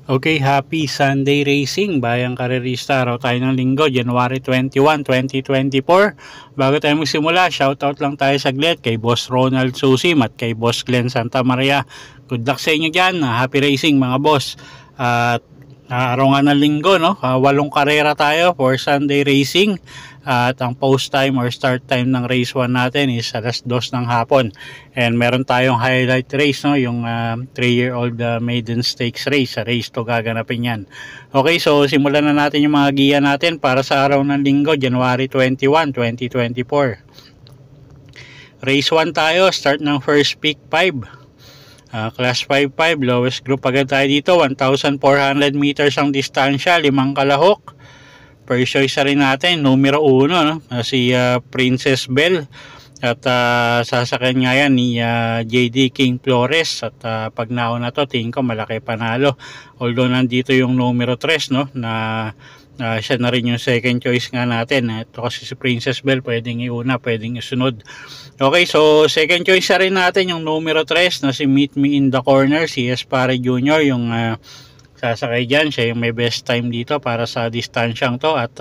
Okay, happy Sunday Racing, bayang karerista. Araw tayo ng linggo, January 21, 2024. Bago tayo magsimula, shoutout lang tayo saglit kay Boss Ronald Susim at kay Boss Glenn Santa Maria. Good luck sa inyo dyan, happy racing mga boss. At araw nga ng linggo, no? 8 karera tayo for Sunday Racing. At ang post time or start time ng race 1 natin is alas 2 ng hapon. And meron tayong highlight race, no? Yung 3-year-old maiden stakes race. Sa race 2 gaganapin yan. Okay, so simulan na natin yung mga giya natin para sa araw ng linggo, January 21, 2024. Race 1 tayo, start ng first pick 5. Class 5-5, lowest group agad tayo dito. 1,400 meters ang distansya, 5 kalahok. First choice rin natin, numero 1, no? Si Princess Belle. At sasakyan nga yan ni JD King Flores. At pag nauna to, tingin ko malaki panalo. Although nandito yung numero 3, no? Na siya na rin yung second choice nga natin. Ito kasi si Princess Belle, pwedeng iuna, pwedeng isunod. Okay, so second choice rin natin yung numero 3 na si Meet Me in the Corner, si Espare Jr. Yung sasakay dyan, siya yung may best time dito para sa distansyang to. At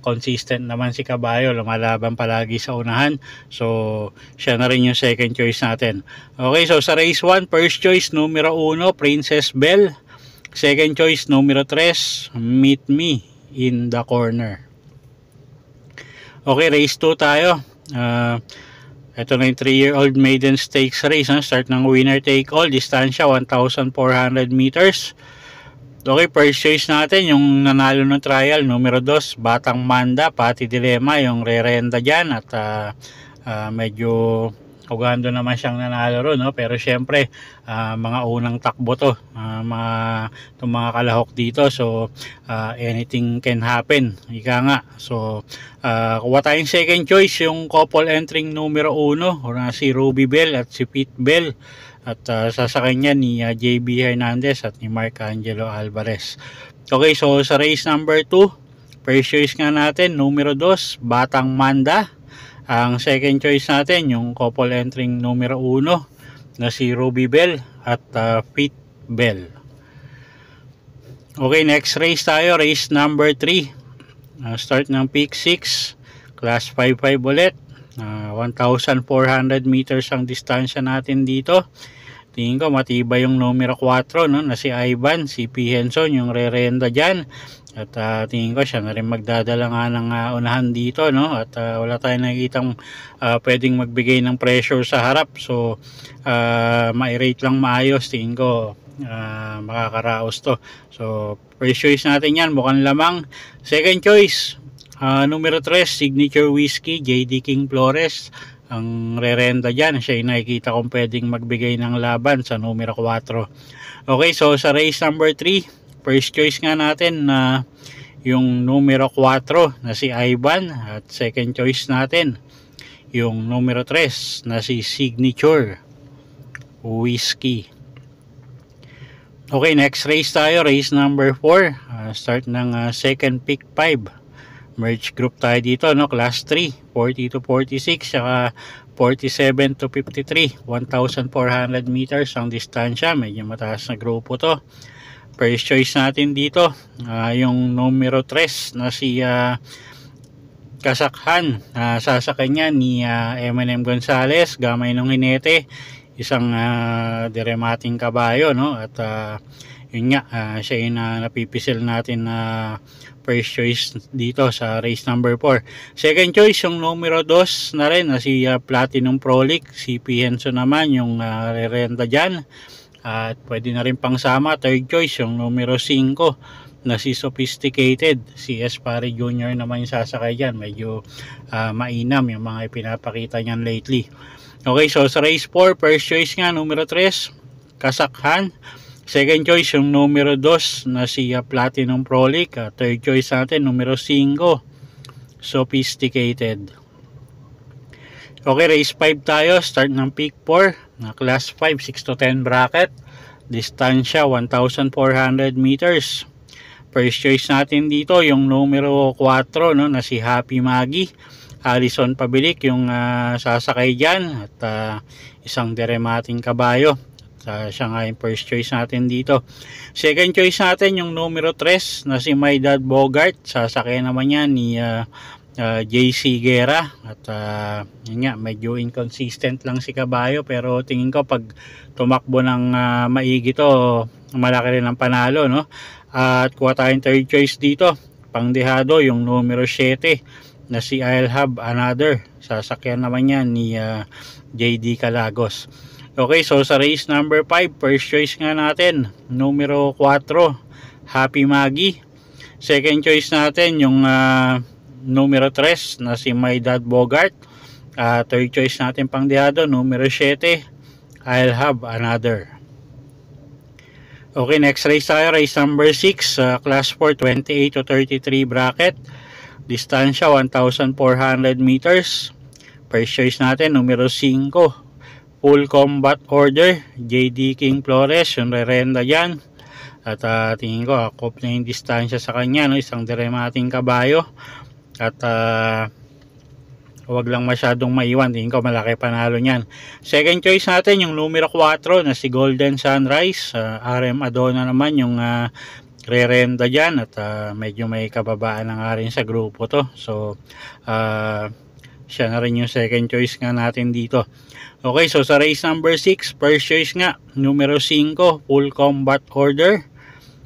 consistent naman si Kabayo, lumalaban palagi sa unahan. So siya na rin yung second choice natin. Okay, so sa race 1, first choice numero 1, Princess Belle. Second choice numero 3, Meet Me in the Corner. Okay, race 2 tayo. Ito na yung 3-year-old maiden stakes race, no? Start ng winner take all, distansya 1,400 meters. Okay, first choice natin yung nanalo ng trial, numero 2, Batang Manda, Pati Dilema, yung re-renda dyan. At medyo hugando naman siyang nanalo ron, no? Pero syempre mga unang takbo to, mga kalahok dito. So anything can happen, ika nga. So kuha tayong second choice, yung couple entering numero 1, si Ruby Bell at si Pete Bell. At sasakay niya ni JB Hernandez at ni Mark Angelo Alvarez. Okay, so sa race number 2, first choice nga natin, numero 2, Batang Manda. Ang second choice natin, yung couple entering numero 1 na si Ruby Bell at Pete Bell. Okay, next race tayo, race number 3. Start ng pick 6, class 5-5 ulit. 1,400 meters ang distansya natin dito. Tingin ko matibay yung numero 4, no? Na si Ivan, si P. Henson, yung re-renda dyan. At tingin ko siya na rin magdadala nga ng unahan dito, no? At wala tayong nakikitang pwedeng magbigay ng pressure sa harap. So ma-rate lang maayos, tingin ko makakaraos to. So first choice natin yan, mukhang lamang. Second choice, numero 3, Signature Whiskey, JD King Flores. Ang re-renda dyan, siya yung nakikita kong pwedeng magbigay ng laban sa numero 4. Okay, so sa race number 3, first choice nga natin na yung numero 4 na si Ivan. At second choice natin yung numero 3 na si Signature Whiskey. Okay, next race tayo, race number 4. Start ng second pick 5. Merge group tayo dito, no? Class 3, 40 to 46, saka 47 to 53. 1,400 meters ang distansya. Medyo mataas na grupo to. First choice natin dito, yung numero 3 na si Kasakhan. Sasakay niya ni M&M Gonzales, gamay ng hinete. Isang diremating kabayo, no? At yun nga, siya yung napipisil natin na first choice dito sa race number 4. Second choice yung numero 2 na rin na si Platinum Prolic, si P. Henson naman yung re-renta dyan. At pwede na rin pangsama. Third choice yung numero 5 na si Sophisticated, si Espare Jr. naman yung sasakay dyan. Medyo mainam yung mga ipinapakita niyan lately. Okay, so sa race 4, first choice nga numero 3, Kasakhan. Second choice yung numero 2 na si Platinum Prolic. Third choice natin numero 5, Sophisticated. Okay, race 5 tayo. Start ng peak 4 na class 5, 6 to 10 bracket. Distansya 1,400 meters. First choice natin dito yung numero 4, no, na si Happy Maggie. Alison Pabilik yung sasakay dyan. At isang deremating kabayo. Siya nga yung first choice natin dito. Second choice natin yung numero 3 na si My Dad Bogart. Sasakay naman yan ni JC Guerra. At yun nga, medyo inconsistent lang si kabayo. Pero tingin ko pag tumakbo ng maigi to, malaki rin ang panalo, no? At kuha tayong third choice dito, pangdehado yung numero 7 na si I'll Have Another. Sasakyan naman yan ni JD Calagos. Okay, so sa race number 5, first choice nga natin numero 4, Happy Maggie. Second choice natin yung numero 3 na si My Dad Bogart. Third choice natin pangdehado numero 7, I'll Have Another. Okay, next race tayo, race number 6, class 4, 28 to 33 bracket. Distansya 1,400 meters. First choice natin, numero 5, Full Combat Order, JD King Flores, yung rerenda dyan. At tingin ko, akop na yung distansya sa kanya, no? Isang deremating kabayo. At huwag lang masyadong maiwan, tingin ko malaki panalo niyan. Second choice natin yung numero 4 na si Golden Sunrise. RM Adona naman yung re-renda dyan. At medyo may kababaan na nga rin sa grupo to. So siya na rin yung second choice nga natin dito. Okay, so sa race number 6, first choice nga numero 5, Full Combat Order.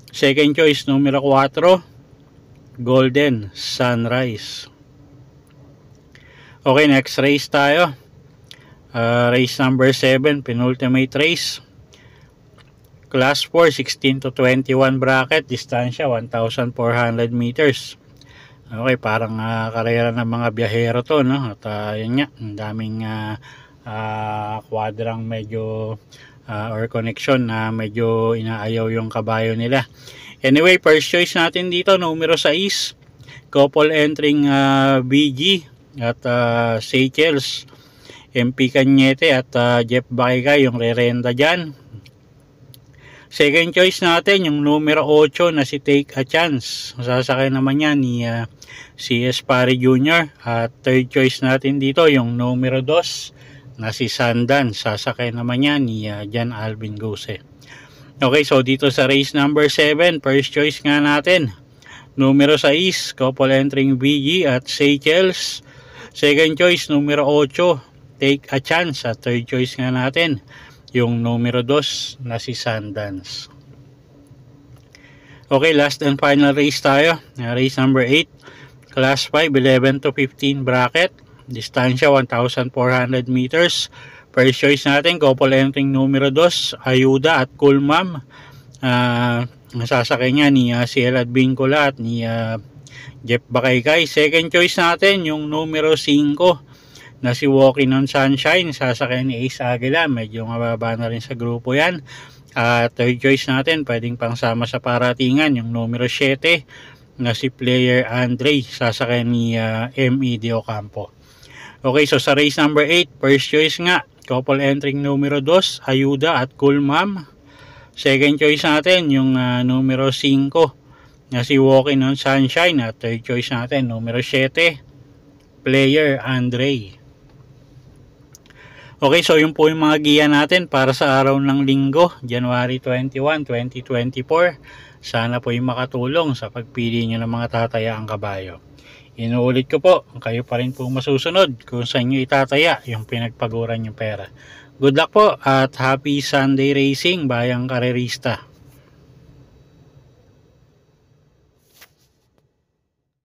Second choice numero 4, Golden Sunrise. Okay, next race tayo. Race number 7, penultimate race. Class 4, 16 to 21 bracket. Distansya 1,400 meters. Okay, parang karera ng mga biyahero to, no? At yun nga, ang daming quadrang medyo or connection na medyo inaayaw yung kabayo nila. Anyway, first choice natin dito, numero 6, couple entering BG at Seychelles, MP Cañete at Jeff Bakiga yung re-renda dyan. Second choice natin yung numero 8 na si Take a Chance. Sasakay naman yan ni si Espari Jr. At third choice natin dito yung numero 2 na si Sandan. Sasakay naman yan ni Jan Alvin Guse. Okay, so dito sa race number 7, first choice nga natin numero 6, couple entering BG at Seychelles. Second choice, numero 8, Take a Chance. At third choice nga natin, yung numero 2 na si Sundance. Okay, last and final race tayo. Race number 8, class 5, 11 to 15 bracket. Distansya 1,400 meters. First choice natin, couple entering numero 2, Ayuda at Cool Ma'am. Nasasakay niya ni Ciel Advincula at ni Jeff Bakaykay. Second choice natin yung numero 5 na si Walking on Sunshine. Sasakay ni Ace Aguila. Medyo mababa na rin sa grupo yan. Third choice natin, pwedeng pangsama sa paratingan, yung numero 7 na si Player Andre. Sasakay ni M.E. De Ocampo. Okay, so sa race number 8, first choice nga, couple entering numero 2, Ayuda at Cool Ma'am. Second choice natin yung numero 5 na si Walking on Sunshine. At third choice natin numero 7, Player Andre. Okay, so yun po yung mga giya natin para sa araw ng linggo, January 21, 2024. Sana po yung makatulong sa pagpili nyo ng mga tatayaang kabayo. Inuulit ko po, kayo pa rin po masusunod kung saan nyo itataya yung pinagpaguran yung pera. Good luck po at happy Sunday racing, bayang karerista.